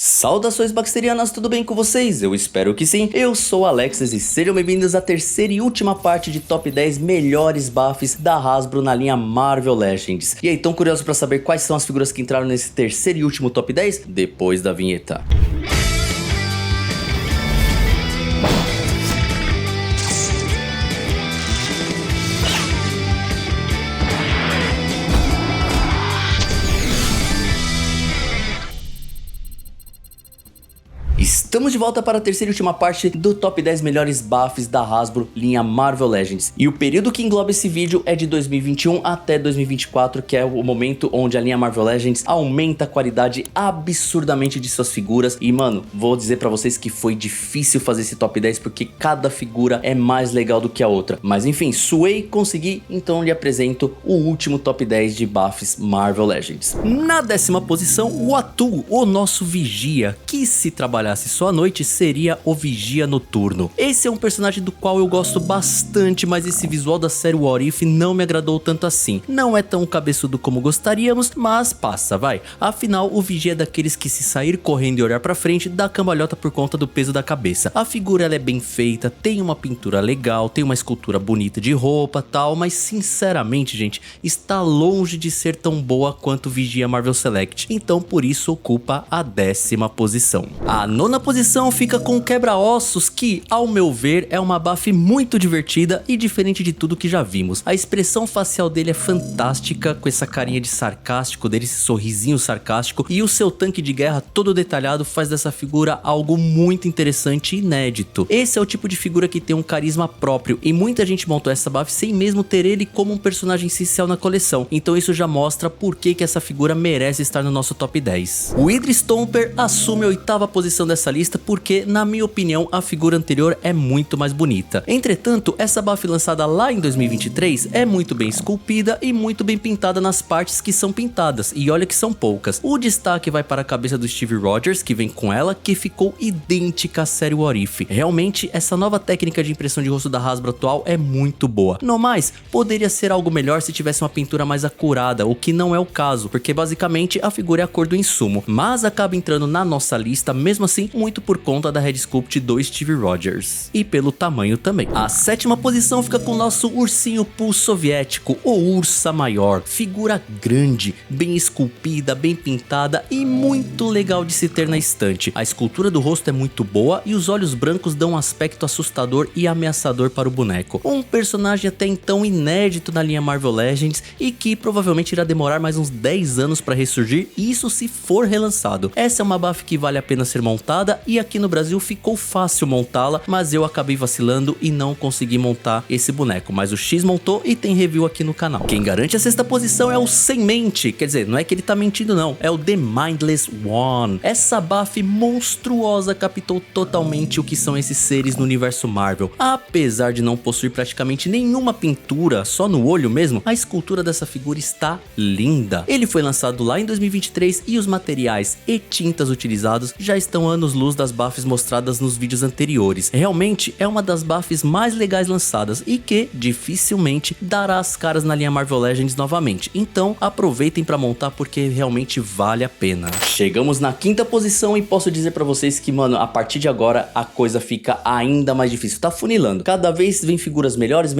Saudações bacterianas, tudo bem com vocês? Eu espero que sim. Eu sou o Alexis e sejam bem-vindos à terceira e última parte de top 10 melhores buffs da Hasbro na linha Marvel Legends. E aí, tão curioso pra saber quais são as figuras que entraram nesse terceiro e último top 10? Depois da vinheta. Estamos de volta para a terceira e última parte do top 10 melhores buffs da Hasbro linha Marvel Legends. E o período que engloba esse vídeo é de 2021 até 2024, que é o momento onde a linha Marvel Legends aumenta a qualidade absurdamente de suas figuras. E mano, vou dizer pra vocês que foi difícil fazer esse top 10 porque cada figura é mais legal do que a outra. Mas enfim, suei, consegui, então lhe apresento o último top 10 de buffs Marvel Legends. Na décima posição, o Atu, o nosso vigia, que se trabalhasse só à noite seria o Vigia Noturno. Esse é um personagem do qual eu gosto bastante, mas esse visual da série What If não me agradou tanto assim. Não é tão cabeçudo como gostaríamos, mas passa, vai. Afinal, o Vigia é daqueles que se sair correndo e olhar pra frente, dá cambalhota por conta do peso da cabeça. A figura ela é bem feita, tem uma pintura legal, tem uma escultura bonita de roupa tal, mas sinceramente, gente, está longe de ser tão boa quanto o Vigia Marvel Select. Então por isso ocupa a décima posição. A nona posição fica com o Quebra-Ossos, que, ao meu ver, é uma buff muito divertida e diferente de tudo que já vimos. A expressão facial dele é fantástica, com essa carinha de sarcástico dele, esse sorrisinho sarcástico, e o seu tanque de guerra todo detalhado faz dessa figura algo muito interessante e inédito. Esse é o tipo de figura que tem um carisma próprio, e muita gente montou essa buff sem mesmo ter ele como um personagem essencial na coleção, então isso já mostra por que essa figura merece estar no nosso top 10. O Hydra Stomper assume a oitava posição dessa lista porque, na minha opinião, a figura anterior é muito mais bonita. Entretanto, essa buff lançada lá em 2023 é muito bem esculpida e muito bem pintada nas partes que são pintadas, e olha que são poucas. O destaque vai para a cabeça do Steve Rogers, que vem com ela, que ficou idêntica à série What If. Realmente, essa nova técnica de impressão de rosto da Hasbro atual é muito boa. No mais, poderia ser algo melhor se tivesse uma pintura mais acurada, o que não é o caso, porque basicamente a figura é a cor do insumo, mas acaba entrando na nossa lista mesmo assim muito por conta da Head Sculpt do Steve Rogers e pelo tamanho também. A sétima posição fica com o nosso ursinho Poo soviético, o Ursa Maior. Figura grande, bem esculpida, bem pintada e muito legal de se ter na estante. A escultura do rosto é muito boa e os olhos brancos dão um aspecto assustador e ameaçador para o boneco. Um personagem até então inédito na linha Marvel Legends e que provavelmente irá demorar mais uns 10 anos para ressurgir, isso se for relançado. Essa é uma buff que vale a pena ser montada e aqui no Brasil ficou fácil montá-la, mas eu acabei vacilando e não consegui montar esse boneco, mas o X montou e tem review aqui no canal. Quem garante a sexta posição é o Sem Mente, quer dizer, não é que ele tá mentindo não, é o The Mindless One. Essa buff monstruosa captou totalmente o que são esses seres no universo Marvel. Apesar de não possuir praticamente nenhuma pintura, só no olho mesmo, a escultura dessa figura está linda. Ele foi lançado lá em 2023 e os materiais e tintas utilizados já estão anos-luz das buffs mostradas nos vídeos anteriores. Realmente é uma das buffs mais legais lançadas e que dificilmente dará as caras na linha Marvel Legends novamente. Então aproveitem para montar porque realmente vale a pena. Chegamos na quinta posição e posso dizer para vocês que, mano, a partir de agora a coisa fica ainda mais difícil. Tá funilando. Cada vez vem figuras melhores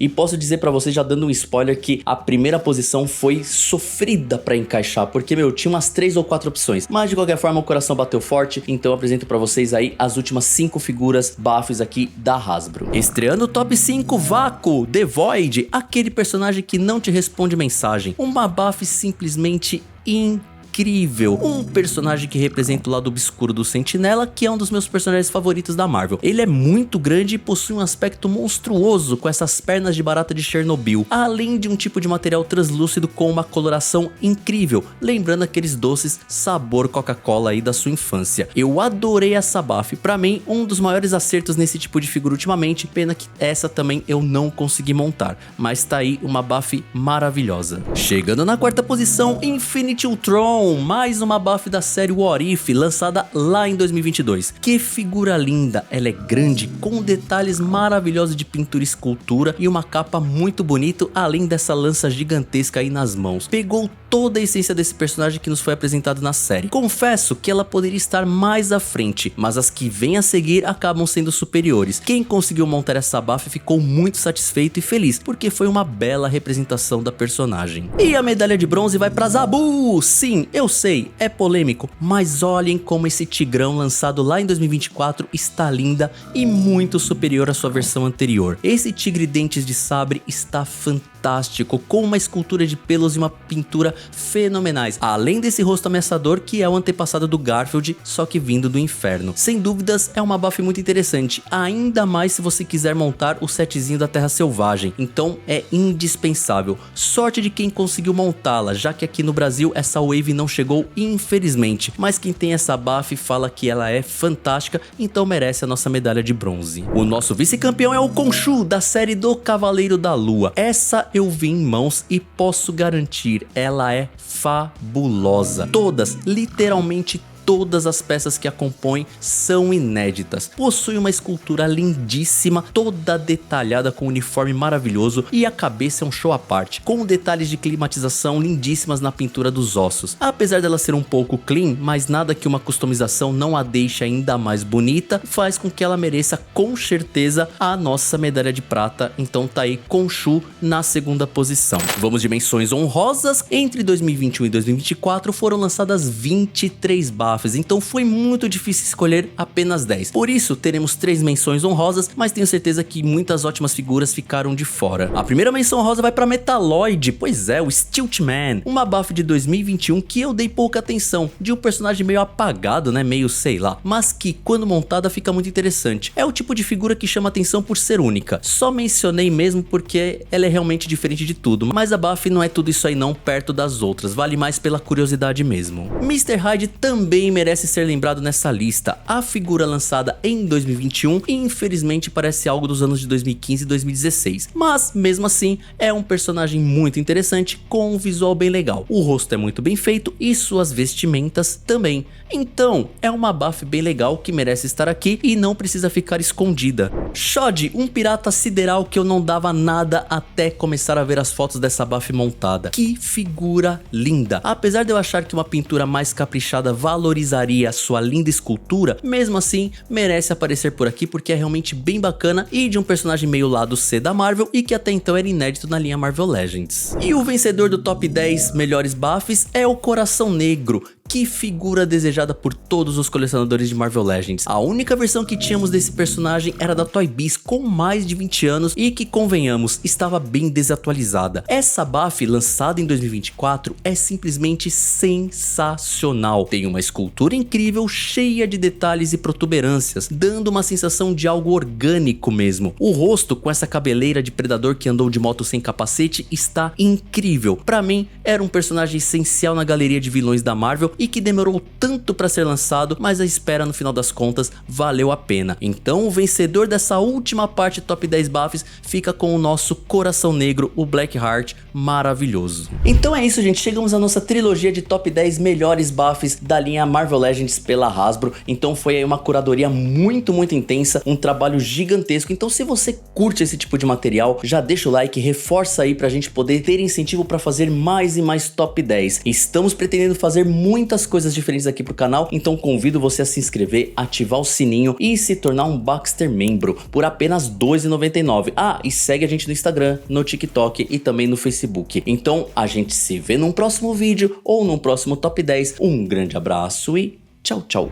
e posso dizer para vocês, já dando um spoiler, que a primeira posição foi sofrida para encaixar, porque, meu, tinha umas 3 ou 4 opções. Mas de qualquer forma o coração bateu forte, então eu apresento pra vocês aí as últimas 5 figuras buffs aqui da Hasbro. Estreando o top 5, Vácuo, The Void, aquele personagem que não te responde mensagem. Uma buff simplesmente incrível. Um personagem que representa o lado obscuro do Sentinela, que é um dos meus personagens favoritos da Marvel. Ele é muito grande e possui um aspecto monstruoso com essas pernas de barata de Chernobyl, além de um tipo de material translúcido com uma coloração incrível, lembrando aqueles doces sabor Coca-Cola aí da sua infância. Eu adorei essa buff, pra mim um dos maiores acertos nesse tipo de figura ultimamente, pena que essa também eu não consegui montar, mas tá aí uma buff maravilhosa. Chegando na quarta posição, Infinity Ultron, Brown, mais uma buff da série What If, lançada lá em 2022. Que figura linda, ela é grande, com detalhes maravilhosos de pintura e escultura e uma capa muito bonita, além dessa lança gigantesca aí nas mãos. Pegou toda a essência desse personagem que nos foi apresentado na série. Confesso que ela poderia estar mais à frente, mas as que vêm a seguir acabam sendo superiores. Quem conseguiu montar essa buff ficou muito satisfeito e feliz, porque foi uma bela representação da personagem. E a medalha de bronze vai pra Zabu! Sim, eu sei, é polêmico, mas olhem como esse tigrão lançado lá em 2024 está linda e muito superior à sua versão anterior. Esse tigre dentes de sabre está fantástico, com uma escultura de pelos e uma pintura fenomenais, além desse rosto ameaçador que é o antepassado do Garfield, só que vindo do inferno. Sem dúvidas é uma buff muito interessante, ainda mais se você quiser montar o setzinho da Terra Selvagem, então é indispensável. Sorte de quem conseguiu montá-la, já que aqui no Brasil essa wave não chegou, infelizmente, mas quem tem essa buff fala que ela é fantástica, então merece a nossa medalha de bronze. O nosso vice-campeão é o Khonshu, da série do Cavaleiro da Lua. Essa eu vi em mãos e posso garantir, ela é fabulosa. Todas, literalmente todas as peças que a compõem são inéditas. Possui uma escultura lindíssima, toda detalhada com um uniforme maravilhoso e a cabeça é um show à parte, com detalhes de climatização lindíssimas na pintura dos ossos. Apesar dela ser um pouco clean, mas nada que uma customização não a deixe ainda mais bonita, faz com que ela mereça com certeza a nossa medalha de prata. Então tá aí Khonshu na segunda posição. Vamos de menções honrosas. Entre 2021 e 2024 foram lançadas 23 buffs, então foi muito difícil escolher apenas 10. Por isso teremos 3 menções honrosas, mas tenho certeza que muitas ótimas figuras ficaram de fora. A primeira menção honrosa vai para Metaloid, pois é, o Stiltman, uma buff de 2021 que eu dei pouca atenção, de um personagem meio apagado, né, meio sei lá, mas que quando montada fica muito interessante. É o tipo de figura que chama atenção por ser única. Só mencionei mesmo porque ela é realmente diferente de tudo, mas a buff não é tudo isso aí não perto das outras, vale mais pela curiosidade mesmo. Mr. Hyde também merece ser lembrado nessa lista. A figura lançada em 2021 infelizmente parece algo dos anos de 2015 e 2016, mas mesmo assim é um personagem muito interessante com um visual bem legal. O rosto é muito bem feito e suas vestimentas também. Então é uma buff bem legal que merece estar aqui e não precisa ficar escondida. Shod, um pirata sideral que eu não dava nada até começar a ver as fotos dessa buff montada. Que figura linda! Apesar de eu achar que uma pintura mais caprichada valorizaria a sua linda escultura, mesmo assim merece aparecer por aqui porque é realmente bem bacana e de um personagem meio lado C da Marvel e que até então era inédito na linha Marvel Legends. E o vencedor do top 10 melhores buffs é o Coração Negro. Que figura desejada por todos os colecionadores de Marvel Legends. A única versão que tínhamos desse personagem era da Toy Biz, com mais de 20 anos e que, convenhamos, estava bem desatualizada. Essa buff, lançada em 2024, é simplesmente sensacional. Tem uma escultura incrível, cheia de detalhes e protuberâncias, dando uma sensação de algo orgânico mesmo. O rosto, com essa cabeleira de predador que andou de moto sem capacete, está incrível. Pra mim, era um personagem essencial na galeria de vilões da Marvel e que demorou tanto para ser lançado, mas a espera no final das contas valeu a pena. Então o vencedor dessa última parte top 10 buffs fica com o nosso Coração Negro, o Blackheart, maravilhoso. Então é isso, gente, chegamos à nossa trilogia de top 10 melhores buffs da linha Marvel Legends pela Hasbro. Então foi aí uma curadoria muito intensa, um trabalho gigantesco. Então se você curte esse tipo de material, já deixa o like, reforça aí pra gente poder ter incentivo para fazer mais e mais top 10. Estamos pretendendo fazer muitas coisas diferentes aqui pro canal, então convido você a se inscrever, ativar o sininho e se tornar um Baxter membro por apenas R$ 2,99. Ah, e segue a gente no Instagram, no TikTok e também no Facebook. Então a gente se vê num próximo vídeo ou num próximo top 10. Um grande abraço e tchau, tchau.